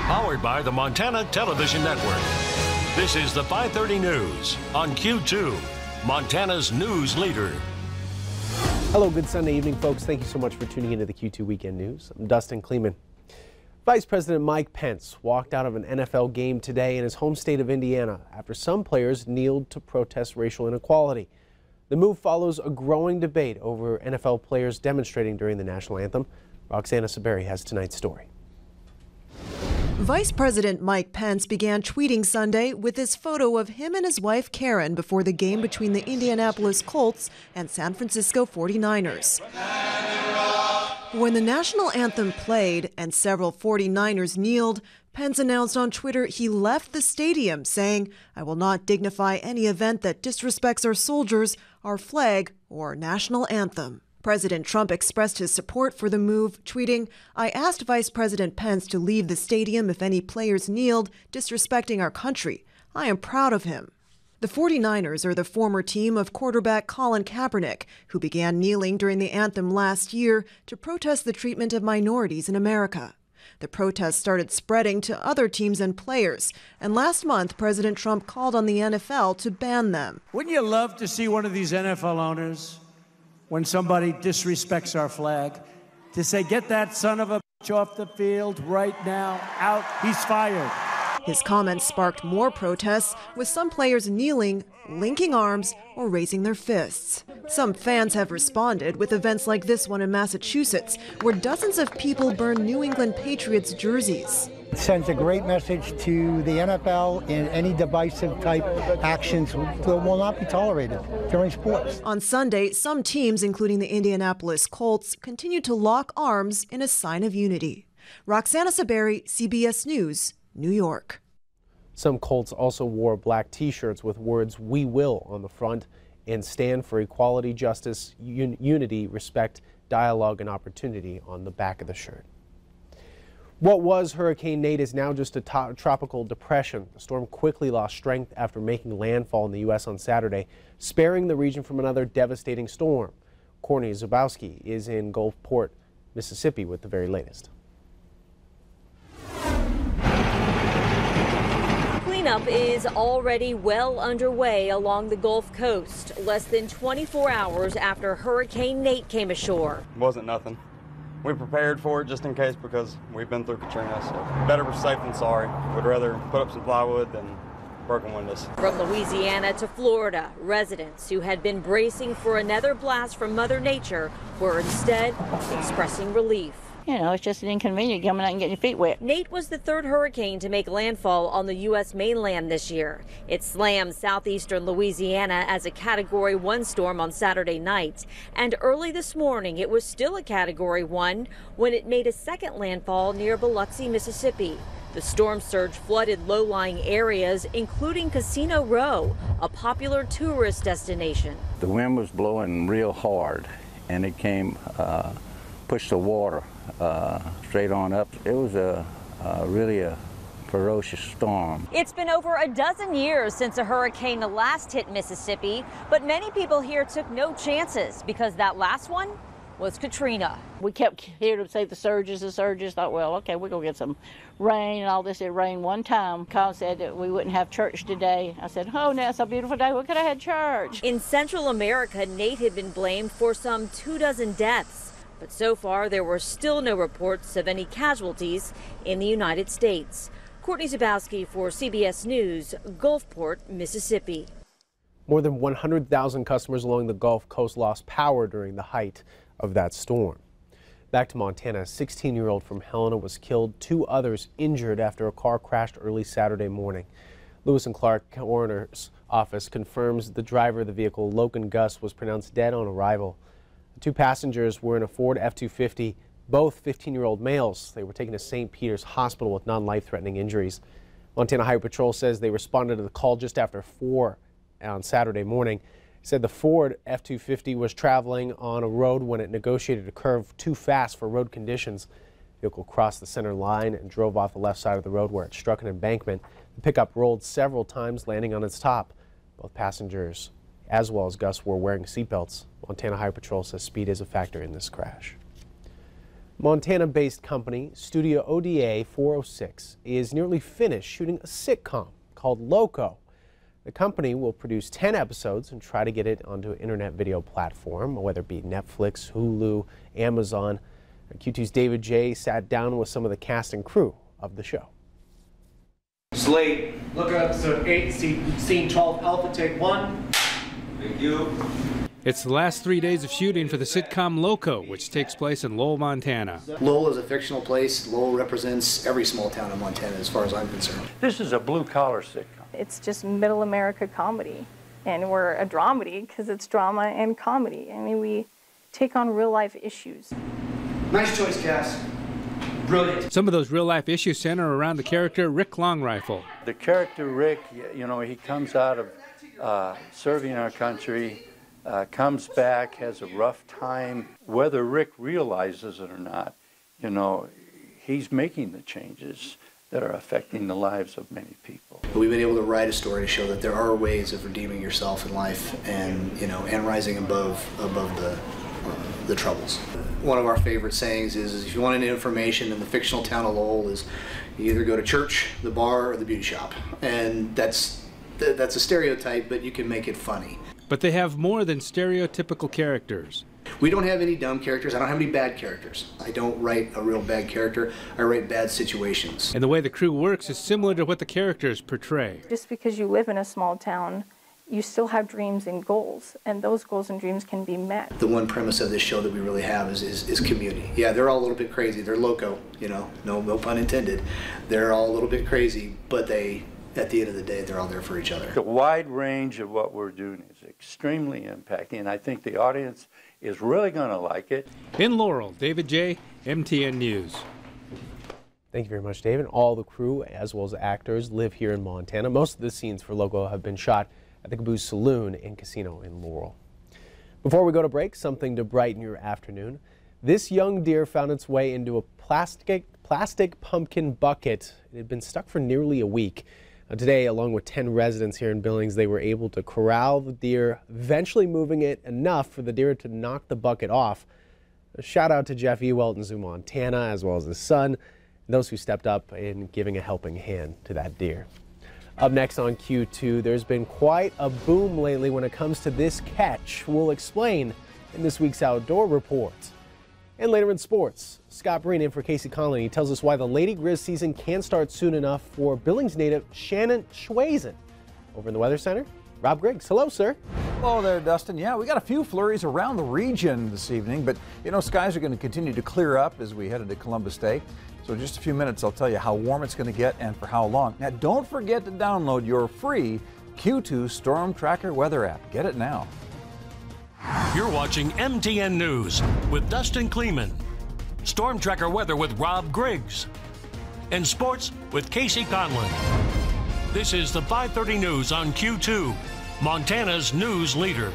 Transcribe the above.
Powered by the Montana Television Network. This is the 5:30 News on Q2, Montana's news leader. Hello, good Sunday evening, folks. Thank you so much for tuning into the Q2 Weekend News. I'm Dustin Klemann. Vice President Mike Pence walked out of an NFL game today in his home state of Indiana after some players kneeled to protest racial inequality. The move follows a growing debate over NFL players demonstrating during the national anthem. Roxana Saberi has tonight's story. Vice President Mike Pence began tweeting Sunday with this photo of him and his wife Karen before the game between the Indianapolis Colts and San Francisco 49ers. When the national anthem played and several 49ers kneeled, Pence announced on Twitter he left the stadium, saying, "I will not dignify any event that disrespects our soldiers, our flag, or national anthem." President Trump expressed his support for the move, tweeting, "I asked Vice President Pence to leave the stadium if any players kneeled, disrespecting our country. I am proud of him." The 49ers are the former team of quarterback Colin Kaepernick, who began kneeling during the anthem last year to protest the treatment of minorities in America. The protest started spreading to other teams and players, and last month President Trump called on the NFL to ban them. Wouldn't you love to see one of these NFL owners, when somebody disrespects our flag, to say, "Get that son of a bitch off the field right now, out, he's fired"? His comments sparked more protests, with some players kneeling, linking arms, or raising their fists. Some fans have responded with events like this one in Massachusetts, where dozens of people burned New England Patriots jerseys. It sends a great message to the NFL, and any divisive type actions will not be tolerated during sports. On Sunday, some teams, including the Indianapolis Colts, continued to lock arms in a sign of unity. Roxana Saberi, CBS News, New York. Some Colts also wore black T-shirts with words "We will" on the front and "Stand for Equality, Justice, Unity, Respect, Dialogue, and Opportunity" on the back of the shirt. What was Hurricane Nate is now just a tropical depression. The storm quickly lost strength after making landfall in the U.S. on Saturday, sparing the region from another devastating storm. Courtney Zabowski is in Gulfport, Mississippi with the very latest. Cleanup is already well underway along the Gulf Coast, less than 24 hours after Hurricane Nate came ashore. It wasn't nothing. We prepared for it just in case because we've been through Katrina, so better safe than sorry. Would rather put up some plywood than broken windows. From Louisiana to Florida, residents who had been bracing for another blast from Mother Nature were instead expressing relief. You know, it's just an inconvenience coming out and getting your feet wet. Nate was the third hurricane to make landfall on the U.S. mainland this year. It slammed southeastern Louisiana as a Category 1 storm on Saturday night. And early this morning, it was still a Category 1 when it made a second landfall near Biloxi, Mississippi. The storm surge flooded low-lying areas, including Casino Row, a popular tourist destination. The wind was blowing real hard, and it came, pushed the water straight on up. It was really a ferocious storm. It's been over a dozen years since a hurricane last hit Mississippi, but many people here took no chances because that last one was Katrina. We kept hearing them say the surges. Thought, well, okay, we're going to get some rain and all this. It rained one time. Colin said that we wouldn't have church today. I said, oh, no, it's a beautiful day. We could have had church. In Central America, Nate had been blamed for some 24 deaths. But so far, there were still no reports of any casualties in the United States. Courtney Zabowski for CBS News, Gulfport, Mississippi. More than 100,000 customers along the Gulf Coast lost power during the height of that storm. Back to Montana, a 16-year-old from Helena was killed, 2 others injured after a car crashed early Saturday morning. Lewis and Clark Coroner's Office confirms the driver of the vehicle, Loco Gus, was pronounced dead on arrival. The 2 passengers were in a Ford F-250, both 15-year-old males. They were taken to St. Peter's Hospital with non-life-threatening injuries. Montana Highway Patrol says they responded to the call just after 4 on Saturday morning. Said the Ford F-250 was traveling on a road when it negotiated a curve too fast for road conditions. The vehicle crossed the center line and drove off the left side of the road where it struck an embankment. The pickup rolled several times, landing on its top. Both passengers, as well as Gus, were wearing seatbelts. Montana Highway Patrol says speed is a factor in this crash. Montana-based company Studio ODA 406 is nearly finished shooting a sitcom called Loco. The company will produce 10 episodes and try to get it onto an internet video platform, whether it be Netflix, Hulu, Amazon. Q2's David J. sat down with some of the cast and crew of the show. Slate, look at episode 8, scene 12, Alpha, take 1. Thank you. It's the last 3 days of shooting for the sitcom Loco, which takes place in Lowell, Montana. Lowell is a fictional place. Lowell represents every small town in Montana as far as I'm concerned. This is a blue-collar sitcom. It's just middle America comedy, and we're a dramedy because it's drama and comedy. I mean, we take on real-life issues. Nice choice, Cass. Brilliant. Some of those real-life issues center around the character Rick Longrifle. The character Rick, you know, he comes out of serving our country, comes back, has a rough time. Whether Rick realizes it or not, you know, he's making the changes that are affecting the lives of many people. We've been able to write a story to show that there are ways of redeeming yourself in life and, you know, and rising above the troubles. One of our favorite sayings is if you want any information in the fictional town of Lowell is you either go to church, the bar, or the beauty shop. And that's a stereotype, but you can make it funny. But they have more than stereotypical characters. We don't have any dumb characters. I don't have any bad characters. I don't write a real bad character. I write bad situations. And the way the crew works is similar to what the characters portray. Just because you live in a small town, you still have dreams and goals, and those goals and dreams can be met. The one premise of this show that we really have is community. Yeah, they're all a little bit crazy. They're loco, you know, no pun intended. They're all a little bit crazy, but at the end of the day, they're all there for each other. The wide range of what we're doing is extremely impacting, and I think the audience is really going to like it. In Laurel, David J., MTN News. Thank you very much, David. All the crew, as well as actors, live here in Montana. Most of the scenes for Loco have been shot at the Caboose Saloon and Casino in Laurel. Before we go to break, something to brighten your afternoon. This young deer found its way into a plastic pumpkin bucket. It had been stuck for nearly a week. Today, along with 10 residents here in Billings, they were able to corral the deer, eventually moving it enough for the deer to knock the bucket off. A shout out to Jeff Ewelt in Zoo, Montana, as well as his son, and those who stepped up in giving a helping hand to that deer. Up next on Q2, there's been quite a boom lately when it comes to this catch. We'll explain in this week's Outdoor Report. And later in sports, Scott Breen in for Casey Conley. He tells us why the Lady Grizz season can't start soon enough for Billings native Shannon Schwazen. Over in the Weather Center, Rob Griggs. Hello, sir. Hello there, Dustin. Yeah, we got a few flurries around the region this evening, but you know, skies are going to continue to clear up as we head into Columbus Day. So in just a few minutes, I'll tell you how warm it's going to get and for how long. Now, don't forget to download your free Q2 Storm Tracker weather app. Get it now. You're watching MTN News with Dustin Klemann, Storm Tracker weather with Rob Griggs, and sports with Casey Conlon. This is the 5:30 News on Q2, Montana's news leader.